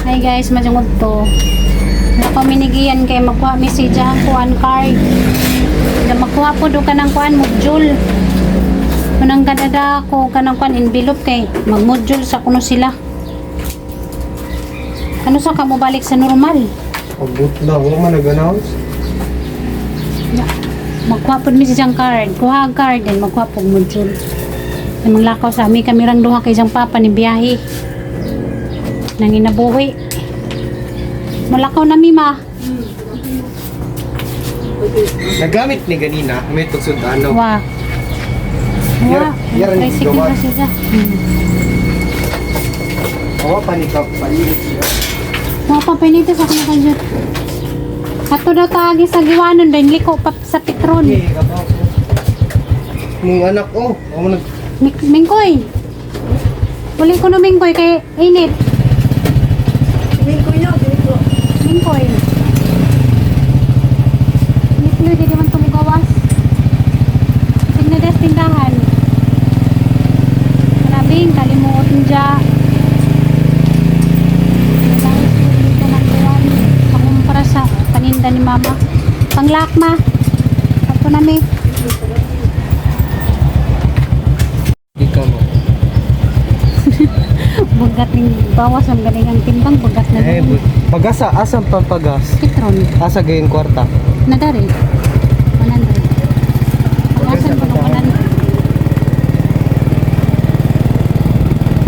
Hi guys, majungod to. Wala ko minigiyan kay magkuha message ang kuan card. Na magkuha po do kanang kuan module. Manang kadada ko kanang kuan envelope kay mag-module sa kuno sila. Ano sa kamo balik sa normal? Abot na, wala man nag-announce. Magkuha po message ang card. Kuha ang card din magkuha po module. Namang lakaw sa amin kami rang duha kay jang papa ni biyahe. Nang inabuhi. Malakaw na mi ma. Nagamit ni ganina, may tugsod ano. Wa. Wa. Yaran ni Tricycle gawa. na siya. Awa pa ni kapalit siya. Wa pa pinito sa kanya kanyo. Ato daw tagi sa giwanon din liko pa sa Petron. Okay, kapaw ko. Mong anak ko, ako nag... Mingkoy. Uli ko no mingkoy kay init. Mingkoy. Mingkoy. Nitlo di man tumugawas. Tingnan des tindahan. Marabing kalimutan dya. Para sa paninda ni mama. Panglakma. Ato na mi. Ikaw mo. Bugat ng bawas ang galing ang timbang. Bugat na Eh, pagasa, asang pampagas? Petron. Asa gayong kwarta? Nadari. 100. Pagasan ko ng 100.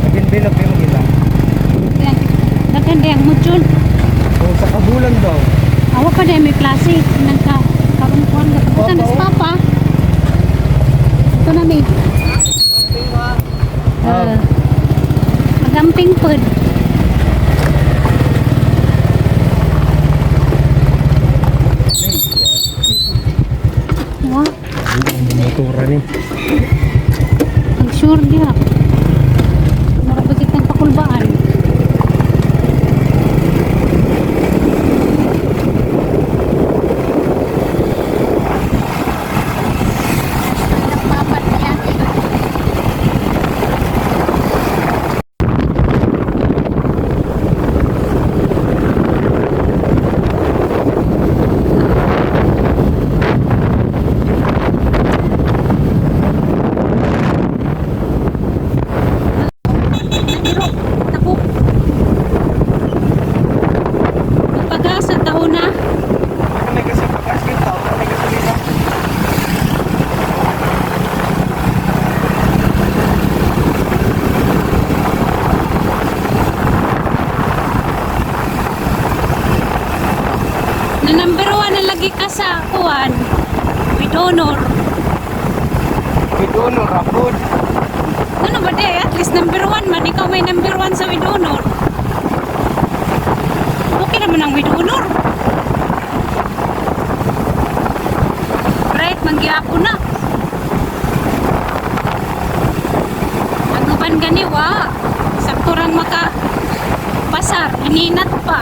Nagin-bilog yung ilang. Naganda ang module. O, sa kabulan daw. Awa pa dahil may klase. Nagka-karungkuhan ka. Pagkasan na sa papa. Ito na may. Magamping pod. Wah, Motora ni. ang sure dia. Marabagit ng pakulbaan. May kasi pagas yung tao, may kasi nila. Na number 1 na lagi ka sa kuwan with honor. With honor, abroad. Ano ba di? At least number 1 man. Ikaw may number 1 sa with honor. Okay naman ang with honor. Right, manggiapo na. Ang uban gani wa. Sakturang maka pasar. Ininat pa.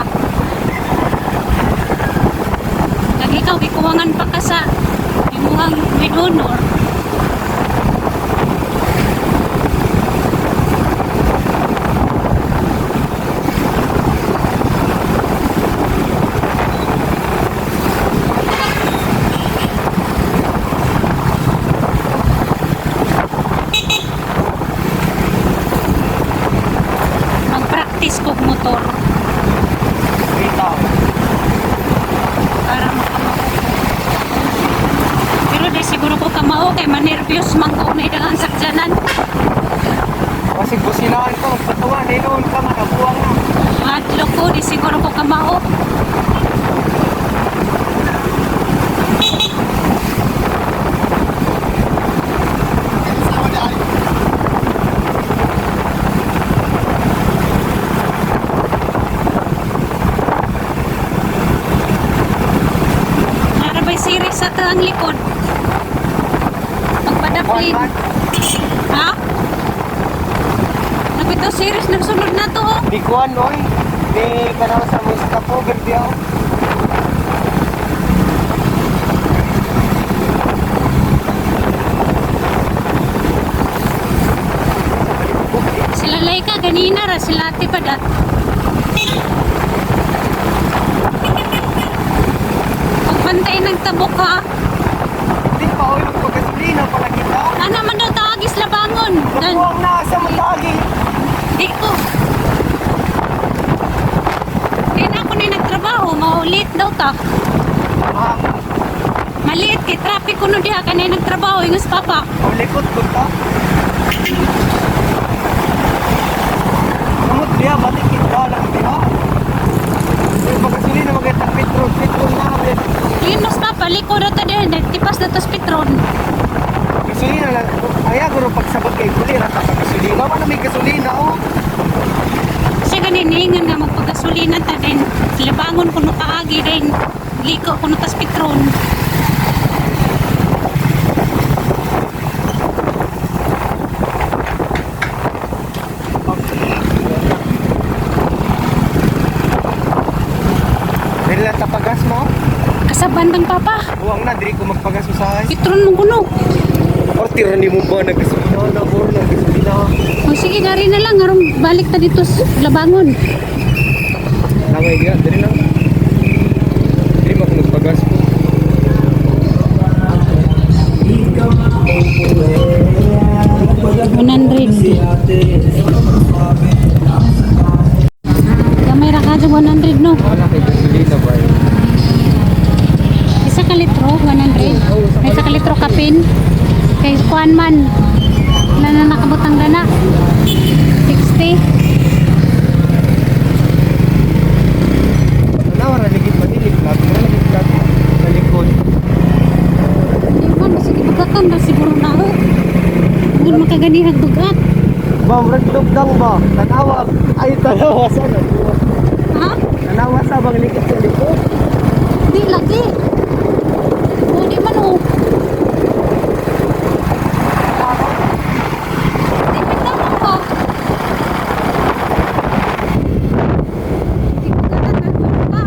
Lagi ikaw, ikuwangan pa ka sa imuhang with honor. Mag-practice kog motor Bitaw. para makamao. Pero di siguro ko kamao kay manervyos man ko na idangang sakyanan. Kasi businaan ko, patuwa, niloon ka, makabuwang na. Madlo ko, di siguro ko kamao. Narabay series sa taang likod. Pagpadaplin. One Ha? Nabito series nagsunod na to oh. Di kuhan, oy. Di kanang sa musta po, gerdiyaw. Sila Laika ganina ra sila ati padat. tabok ha. Di pa oy pagkasulina pala kita. Ano man daw taagis labangon. Nakuha na sa matagi. Di ko. Kaya na ako na nagtrabaho, maulit daw ta. Ah, Maliit kay traffic kuno diha kanay nagtrabaho ingus papa. ang likod ko ta. Kamot diya, balik kita lang diha. Yung pagkasulina magandang petrol na natin. Linos papa, liko na ta din, tipas na tas pitron. Gasolina lang. Kaya guro pagsabot kay kulira ta sa gasolina. Wala may gasolina oh. Siya ganiningan nga magpagasolina ta din. Labangon kuno kaagi din. Liko kuno tas pitron. Dili lang tapagas mo. Kasabandang papa, Huwag na, dili ko magpagas usahay. pitron mo kuno. O tira ni mo ba nagasolina na mo nagasolina. O sige, gari na lang. Arong balik ta dito sa labangon. Langay diya, dili lang. Dili mo ako magpagas po. Gamay ra ka 100 no. Wala kay gasolina ba? Isa ka litro 100. Isa ka litro kapin. Kay kuan man. Na nakabutang dana. 60. Wala, wala ligid manilig. Wala ligid ka sa likod. Hindi man sige bugatan na siguro na ako. Ngun makaganihag bugat. Bam, ragdugdang ba? Tanawa. Ay, tanawa sana. Ha? Tanawa sa bang likid sa likod. Di lagi. O di man o. Di pinta mo ko. Di bugatan na ko pa.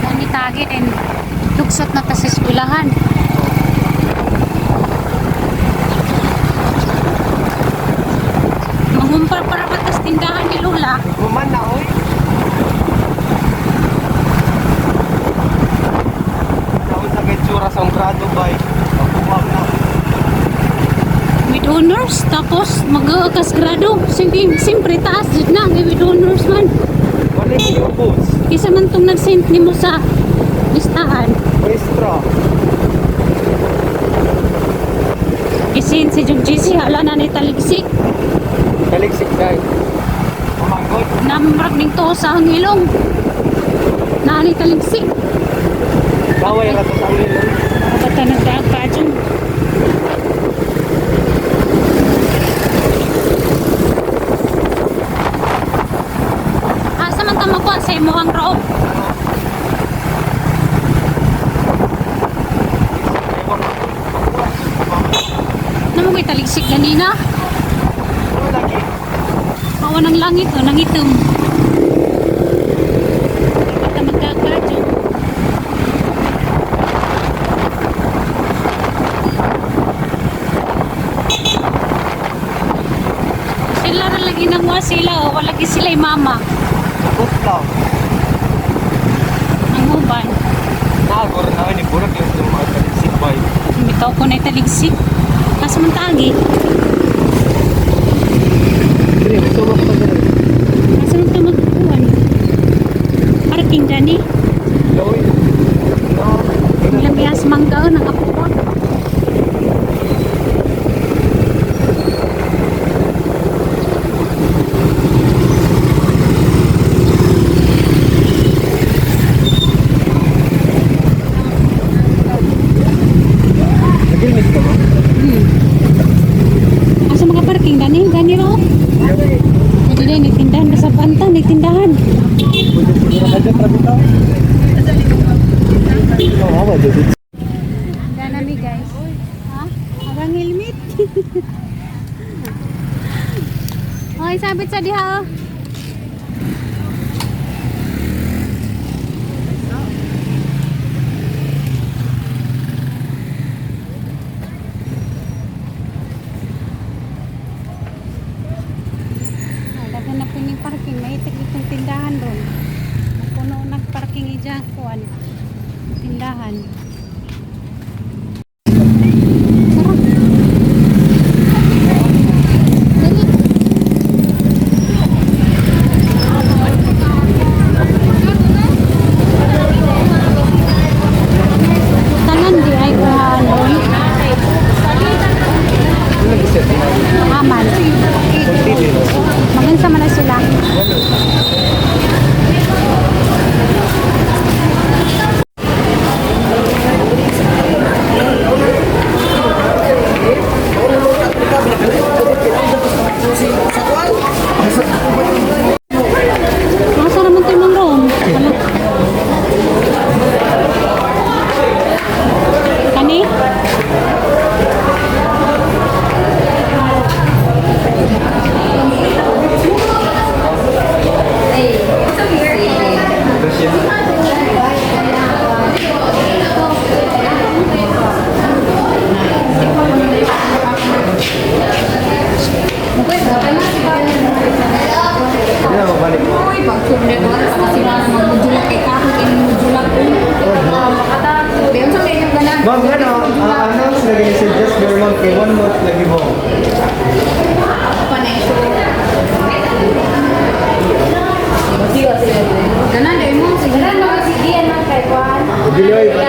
Nani tagi din. Lugsot na ta sa eskwelahan. Mangumpar para batas tindahan ni Lola. Guman na, oy. Tawag sa kitsura sa grado ba? Nakuha na. With honors, tapos mag-aakas grado. Siyempre taas dyan na. With honors man. Wala yung ubos. Kisa man itong nag-send ni mo sa listahan. Maestra. Isin si Jung GC, hala na ni taligsik. Kaliksik guys. Pamangkot. Namrak ning to sa hangilong. Na ni taligsik. Kaway rato sa ulo. Bata nagdaag pa dyan. Asa man tama ko sa imo ang roob. Naman ko'y taligsik ganina. Ano lagi? Awa ng langit o, nangitom. Bata magdaag pa dyan. Sila ra lagi nang wa sila o wala lagi sila mama Sabot lang. ang uban. Nagor na ni Burak yung mga kaliksik ba? Bitaw ko na italigsik. Kaso man tagi. Pre, may sumak pa dyan. Kaso man ito magkukuhan. Parking gani. Loy. No. Ilang biyas mangga o ng apura. Nagilmit ka ba? Kaso mga parking gani. Gani ro. Hindi na nitindahan. Nasa banta nitindahan. Gana mi guys. Ha? Abang helmet. Oy, sabit sa diha oh. tindahan doon. Puno nagparking ija kuan. Tindahan. Sarap. Tanan di ay kahanon. Aman. Magansa man na sila. Masa naman tayo ng room? Ano? Kani? Hindi na mabalik mo. Ma'am, ano, announce lagi sa just Vermont kay 1 month lagi mo. Biloy ba?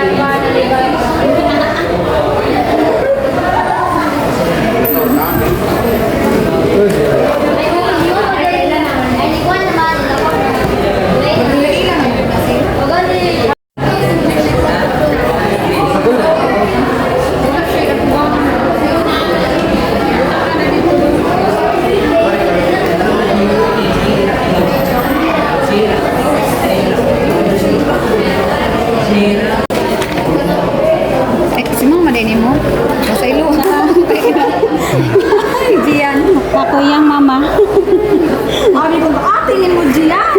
Ako yang mama. Sabi ko, tingin mo diyan.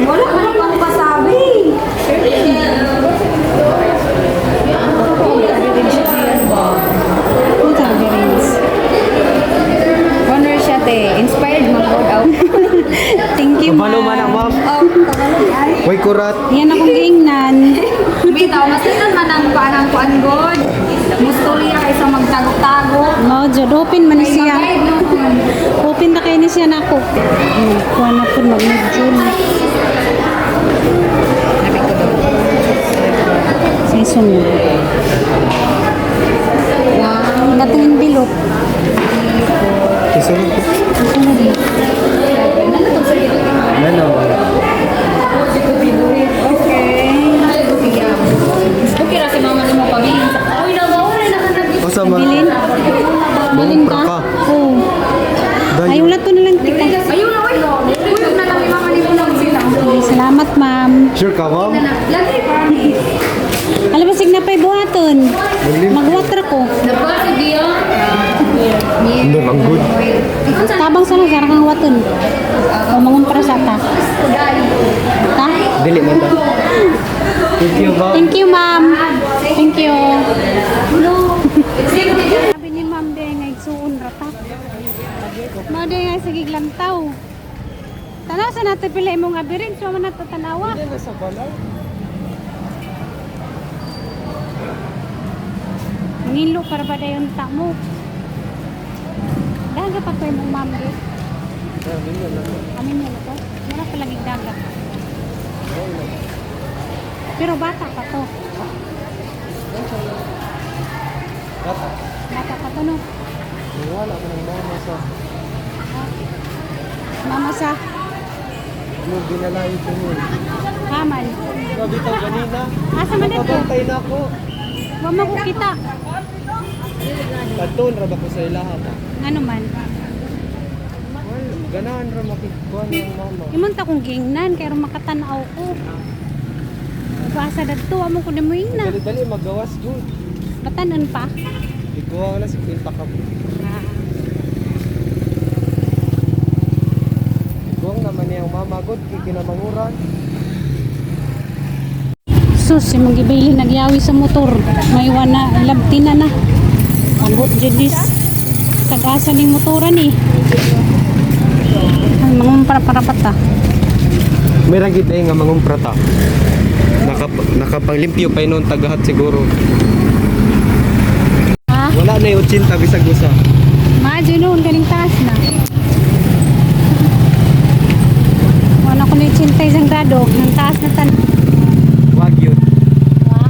Wala ka namang pasabi. Ang sabi rin. Honor siya, te. Inspired mag-work out. Thank you, Kabalo man ang ma'am. ma'am. Way kurat. Yan akong giingnan. Bitaw, mas tinan man ang paanang kuan god. Mustorya kaysa magtago-tago. No, Jod, open man Ay, siya. mag-guide no. Open na kayo ni siya na ako. Kuha na po mag-module. Season mo. Wow. Natingin bilot. Isunod ko. Ano na din? Ano? Okay ra si mama ni mo pabilin. Uy, nagawa na kanag. Asa man? Bilin? Bilin Pra ka? ka. Oo. Ay, Dayo. ulat to na lang tika. Ayun na, uy. Uy, na lang ni mama ni mo lang sila. Ay, salamat, ma'am. Sure ka, ma'am? Lagi party. Alam mo, sig na pa'y buhaton. Mag-water ko. Nabasa dia. Hindi, ang good. Tabang sana, sarang kang waton. O, mangun para sa ta. Ta? Dili mo ta. Thank you, ma'am. Thank you, ma'am. Thank you. Sabi ni ma'am, de nga igsuon rata. Ma'am, de nga sige lantaw. Tanaw sa nato pila imong abirin, so man nato tanawa. Hindi na sa balay. Ngilo para ba dayon ta mo? Daga pa ko imong ma'am de. Amin mo na to. Mura pa lagi daga. Pero bata pa to. Bata pa to no. Wala ko ng mama sa Mama sa ano ginalayo ko mo. Haman. Kabitaw ganina. Asa man dito? Nakabantay na ako. Wa mo ko kita. Kadton ra ba ko sa ilaha ta? Ano man? Well, ganahan ra makikuha ng mama. Imong ta kong gingnan kay ro makatanaw ko. Basa dadto amo ko demoy na. Dali-dali magawas good. Batanon pa. Ikuha na si Quinta ka. Ikuha naman niyang mama good kay kinamanguran. Sus, si magibili nagyawi sa motor. May wana, labtina na. Ambot judis. Tagasa ning motoran eh. Ang mga para-para pata. May ragid ay nga mangumpra ta. Nakapanglimpyo pa noon tagahat siguro. Ha? Wala na yung 80 bisag usa. Madyo noon, galing taas na. Wala ko na 80 grado. Nang taas na tan. Wag yun. Ha?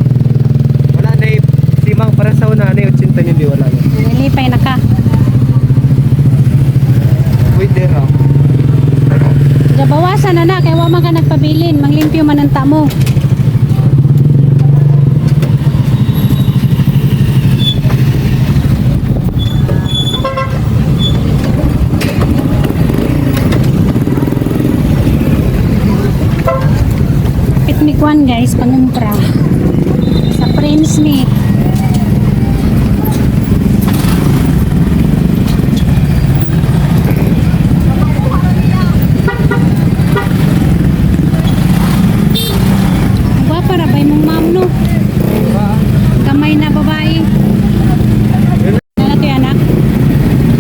Wala na yung simang para sa una na yung 80 nyo di wala na. Nilipay na ka. Pwede raw. Diya bawasan na na, kaya wama ka nagpabilin. Manglimpyo man ang tamo. Pikmikwan guys, pangumpra. Sa Prince ni. Guwapa ra bay mong ma'am no. Kamay na babae. Nalatoy anak.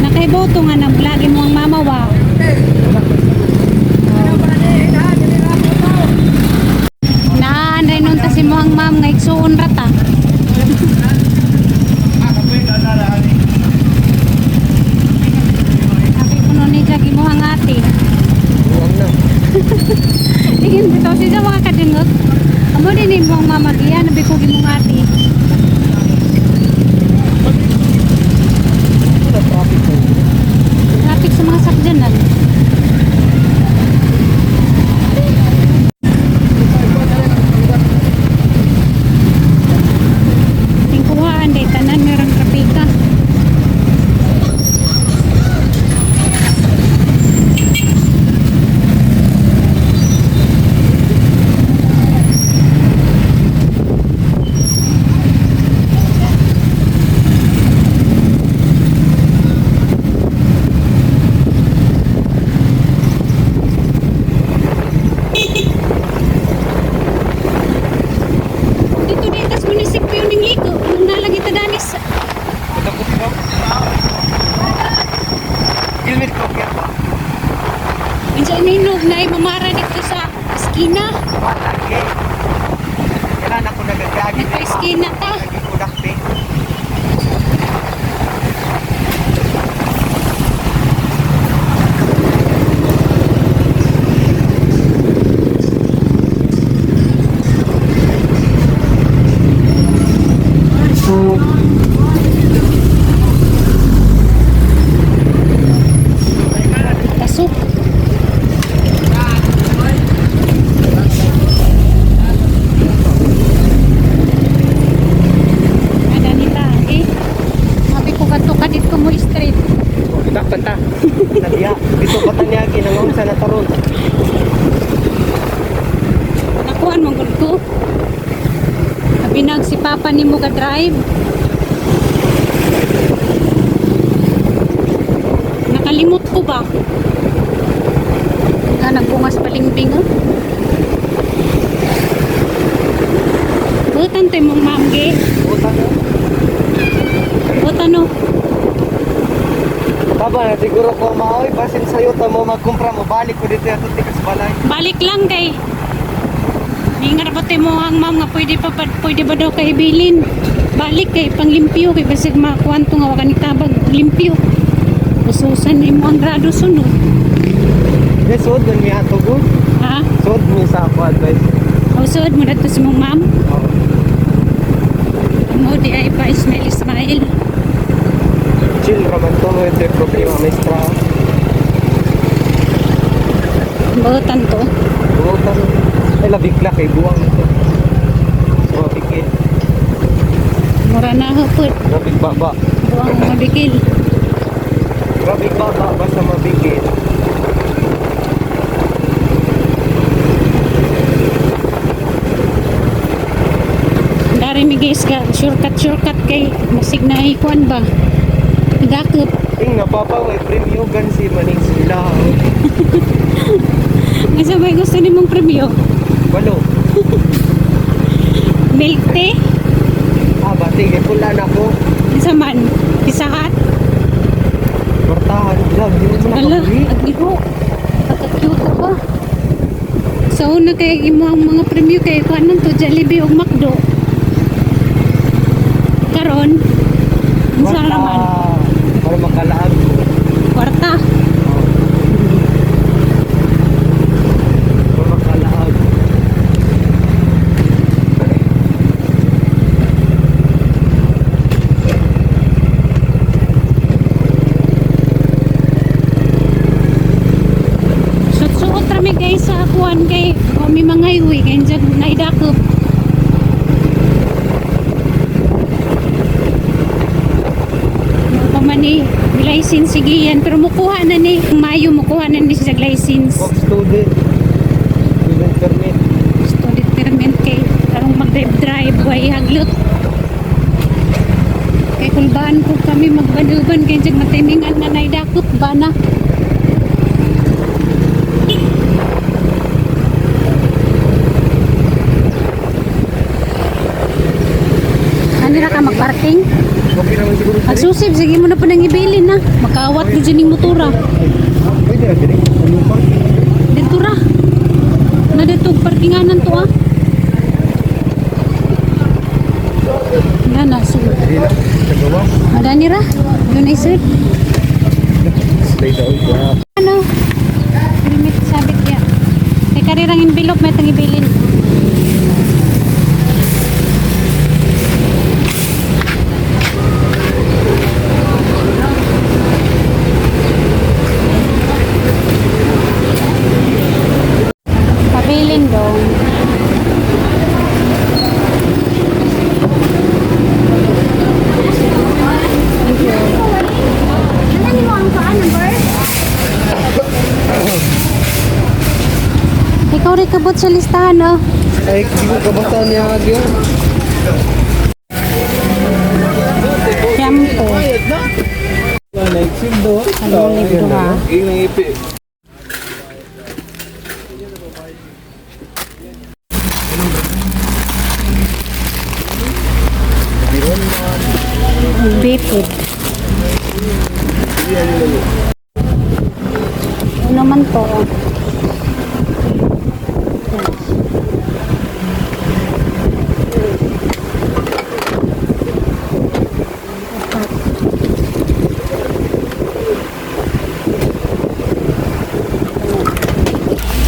Nakaiboto nga ng vlog mo ang mama wa. Naanday nun ta si mo ang ma'am nga igsuon rata. Sabi ko nun ni Jackie mo ang ate. Huwag na. Tingin dito siya mga kadingot. Amo din mo ang mama diya, nabi ko gimong ate. Wala traffic ko. Traffic sa mga sakyanan. Tingkuhaan day tanan merang trapika. Dito di tas munisipyo ning liko, nung nalagi ta danis. Takot ikaw? Helmet ko kaya ba? Insa ninog na mamara dito sa eskina. Wala kay. Kailan ako nagagagi. Dito eskina ta. Nagipudakte. Pasok. Ada nita, eh. Sabi ko kato ka dito mo straight. Kita panta. Nabiya. Dito pa tanya ginangon sa nataron. Nakuan mo gud ko. Abinag si Papa ni mo ka drive. Nakalimot ko ba? Nga nagbungas palingbing oh. Butan to mong mamge. Buta na. Butan no. Taba na siguro ko maoy basin sayo ta mo magkumpra mo balik ko dito ato tikas balay. Balik lang kay. Ningar ba mo ang ma'am nga pwede ba daw kay ibilin? Balik kay panglimpyo kay basig makwanto nga waka ni tabag limpyo. Ususan ni mo ang grado sunod. Yes, sod mi ato go. Ha? Sod mi sa ako advice. Usod mo dito si mong ma'am. Mo di ay pa Ismail. Chill raman to no ito problema maestra. Butan to. Buta ay labigla kay buwang ito. So bigil. Mura na hupot. Labig baba. Buwang mabikil. Grabe baba basta mabigil. Dari mi guys ka shortcut kay masig na ikuan ba. Dakop. Ting napapaway premium gan si maning sila. Nga sabay gusto ni mong premyo. Walo. Milk tea. Ah, bati kay pula na ko. Isa man. Pisahat. Portahan lang, hindi mo na Ala, pabili. agiho. Pagka-cute ka ba? Sa una kay imo ang mga premyo kay kuanon to Jollibee ug McDo. Karon unsa naman? Para makalaag ko. Kwarta. Para makalaag. Suot rami guys sa kuan kay o may mga highway kay dyan naidakop. Ni license sige yan pero mukuha na ni Mayo mukuha na ni sa license Box student. Student permit. student permit kay karong mag-drive way haglot kay kulbaan ko kami magbanuban kay dyan matimingan na naidakop ba na ano na ka mag-parking? Okay naman siguro. Agsusib, sige mo na po nang ibilin na. Makawat ko dyan yung motora. Pwede na din. Ano pa? Dito ra. Na dito parkinganan to ah. Yan na. So, Hindi na. Sa gawa. madani ra. Yun ay sir. Stay down. Yeah. Ano? Limit sabit ya. Kay karirang envelope may tang ibilin. Pabilin dong. Thank you. Ano ni mo ang saan number? Ikaw rin kabot sa listahan, oh. Ay, hindi ko kabata niya agyo. Shampoo. Bayad na. Nag-sim do. Ano, libro, ha? Inang ipi. Bipid. Ano naman to, oh.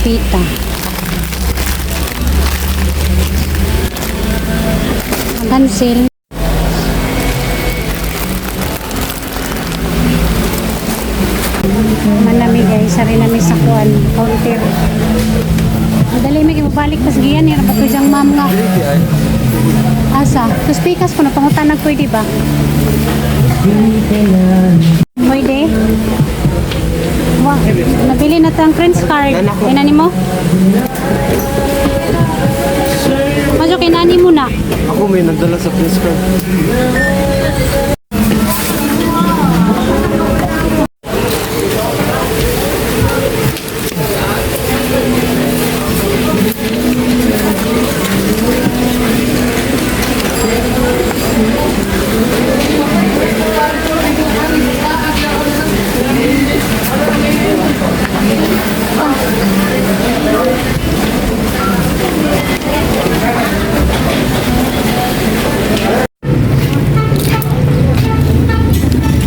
Pita. Gansil. Manami guys, sari nami sa kuan, counter. Dali may balik pas giyan ni rabat ko jang ma'am nga. Asa, tus pikas ko na pangutan pwede ba? Pwede. Wah, nabili na tang Prince card. Inani mo? Majo kinani mo na. Ako may nagdala sa Prince card.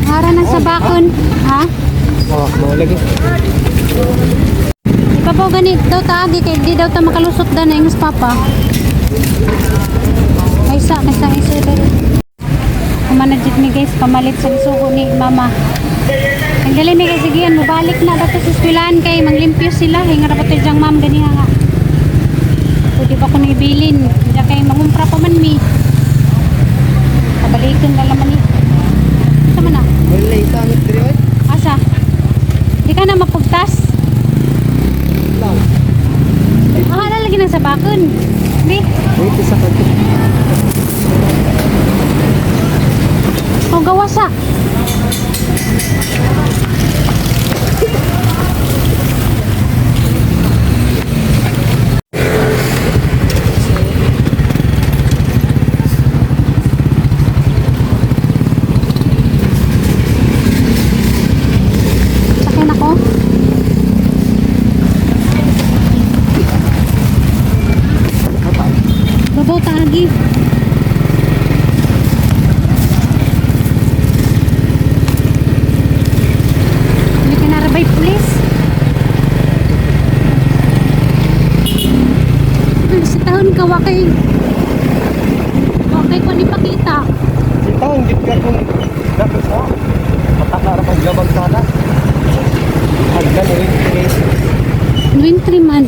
Hara na sa bakon, ha? Oh, mau lagi. Ipapaw ganit daw taagi kay di daw ta makalusot da na ingos papa. Kaysa isulit. Kumanadjit ni guys pamalit sa suko ni mama. Ang dali mi kay sigian mobalik na dato sa eskwelahan kay manglimpyo sila hinga ra jang ma'am gani nga. Pwede ba ko nang ibilin? Diya kay mangumpra pa man mi. Kabalikin na laman ni. Sama na. Malay tanit diri ay. Asa? Di ka na mapugtas? Lang. Ah, lagi na sa bakon. Di. Wait isa ka. Kung gawa sa. Sakin ako. Babaw tagi. Hindi ka narabay pulis. Sa taon ka wakay. Wakay ko ipakita. Kita hindi ka kung dapat sa matakara pang labag sana. Hagdan rin kini. Wintry man.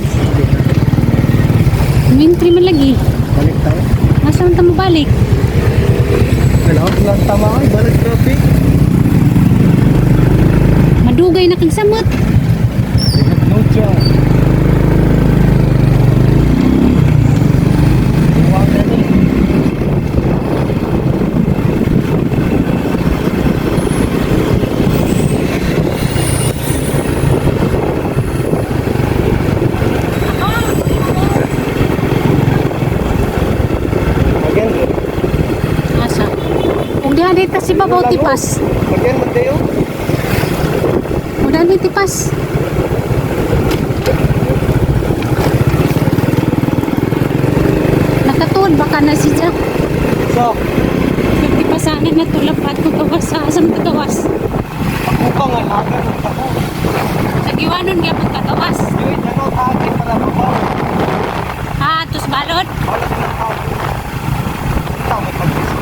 Wintry man lagi. Balik tayo. Nasaan ta mo balik? Kailangan lang tama ay balik traffic. Madugay na kag samot. No job. Again, Asa? Ug diha dito si Babaw tipas. again, Mateo. Udah ni tipas. Nakatuod baka na siya. So, Nagtipasangan na tulap at tugawas sa asam tugawas. ako pa nga lagan ng tako. Sa giwanon nga pagkagawas. Yung ano, tagi para mabaw. Ah, tus balot. Wala ka ng tao. Tama pag-isip.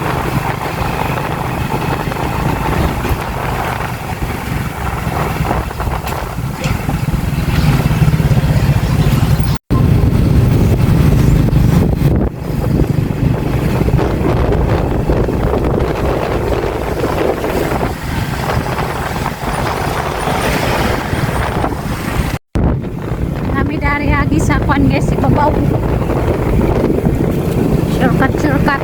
Kami dari agi sa kwan guys si Babaw. Shortcut, shortcut.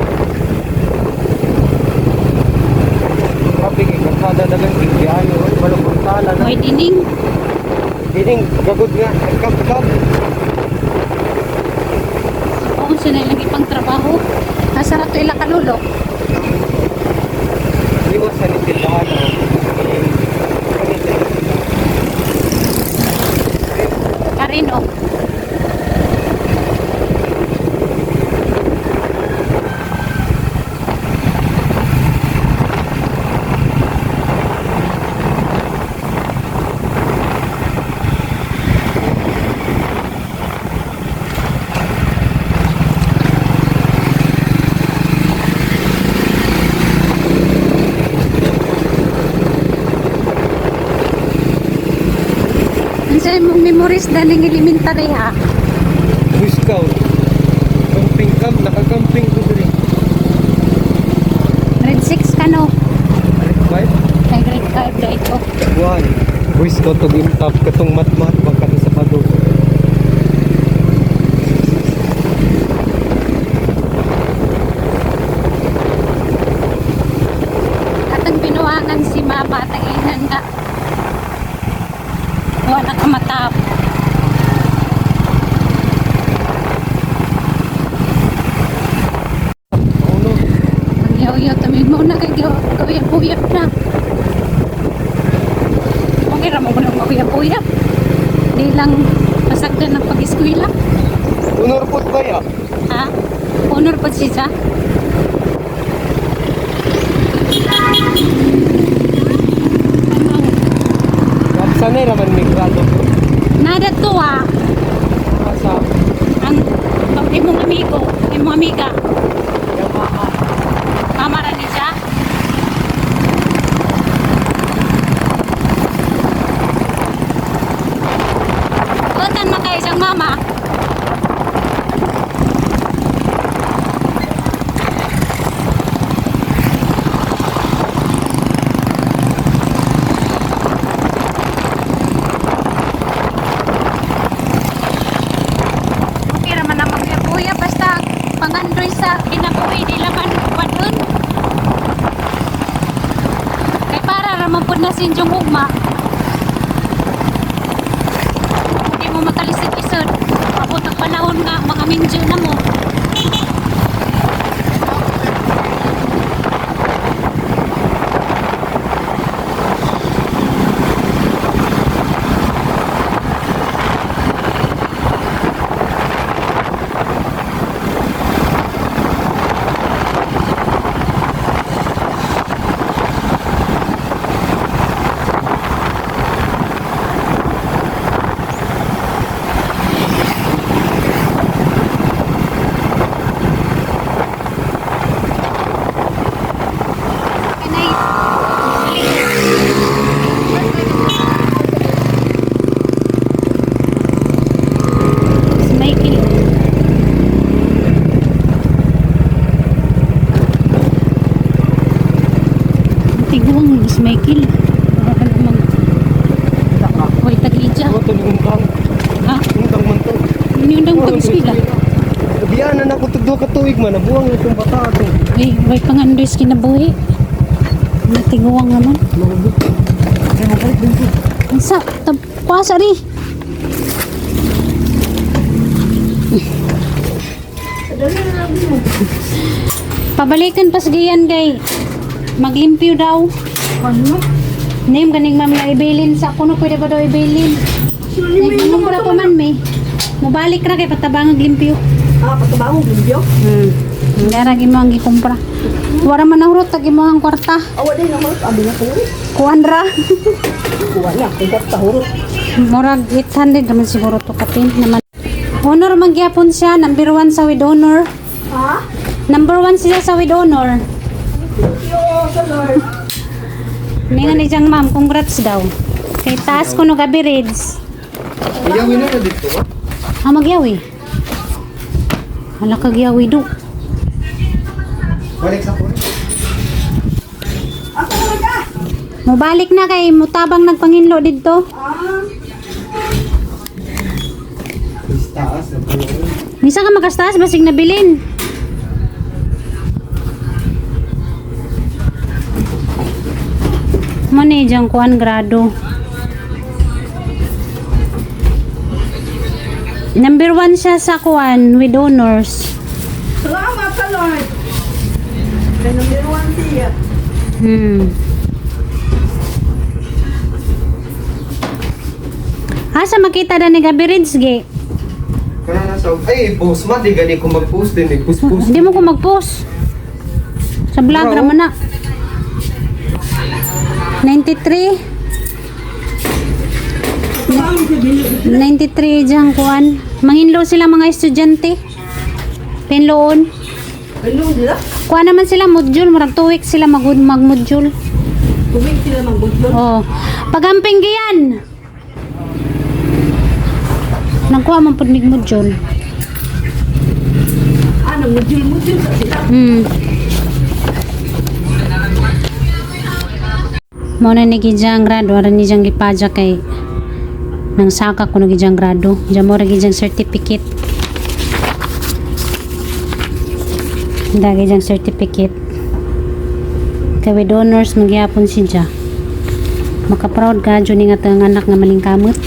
Traffic, ikasada na lang bigyan. Walang buntala na. May dining. Dining, gagod nga. Nagkap-kap. Oo, siya na lang ipang trabaho. Nasa rato ila kalulok. Iwas sa nitildahan. Karino. Sa imong memories na ng elementary ha. Boy Scout. Camping camp. Naka-camping ko dito. Grade 6 ka no? Five? Ay, grade 5 na ito. One. Boy Scout to gintap. Katong mat-mat. Bangka sa padog. Atang binuangan si mama tanginan nga. Wala ka matap. Ano? Ang yaw-yaw tamig mo na kay gawin-puyap na. Okay ra mo ko nang gawin-puyap. Di lang pasagdan ng pag-eskwela. Honor po ba ya? Ha? Honor pa siya. Sanay naman may grado. Nada to ah. Asa? Ang imong amigo, imong amiga. Yamaha. Kamara ni siya. Utan na kayo siyang mama. Okay naman na magyabuya basta pangandoy sa kinabuhi nila man wadun. Kay para raman po na sinjong ugma. Hindi mo makalisod isod. Abot ang panahon nga mga minjo na mo. Duwang Miss Michael. Ano man. Kita ka. Hoy tag-ija. Ako ito ungkang. Ha? Ungkang man to. Iniundang pag-sila. Biyanan ako tugdo ka tuig man. Nabuang itong bata ito. Way pangandoys kinabuhi. Natiguang naman. Marubot. Kaya mabalik din ko. Ansa, kuasa ri. Pabalikan pas giyan kay maglimpyo daw. Ano? Name ganing ma'am na ibilin sa kuno pwede ba daw ibilin? Nagmumura pa man may. Mubalik ra kay patabang limpyo. Ah, pagkabaho, video. Ngara gi mo ang gikumpra. Wara man nahurot tagi mo ang kwarta. Awa din ako. Abi na ko. Kuan ra. Kuha niya. Tigat sa hurot. Murag 800 naman siguro to kapin naman. Honor man gyapon siya, number 1 sa with honor. Ha? Number 1 siya sa with honor. Yo, sa Lord. Ningan ni Jang ma'am, congrats daw. Kay taas ko no gabi Reds. Iyawin na dito ba? Ha magyawi. Hala kag yawi do. Balik sa kulit. Ako naman ka. Mobalik na kay mutabang nagpanginlo didto. Taas na po. Misa ka makastaas basig nabilin. Mani Jang kuan grado. Number 1 siya sa kuan with honors. Salamat sa Lord. Kaya number 1 siya. Asa makita na ni gabi Reds ge? Kana na sa ay post man di gani ko mag-post din post. Hindi mo ko mag-post. Sa vlog Bro. raman na. 93. 93 dyan kuan. Manginlo sila mga estudyante. Penloon. Ano nila? Kuan naman sila module. Murag 2 weeks sila mag-module. Tumig sila magbudlon. Oh. Pagamping giyan. Nagkuha man pud mig module. Ano, mudil sa sila. Muna ni gijang grado, ara ni jang gipaja kay nang saka ko gijang grado. Diyan mo ra gijang certificate. Dagi jang certificate. Kay with honors magyapon si Ja. Maka-proud ka jud ni nga tang anak nga malingkamot.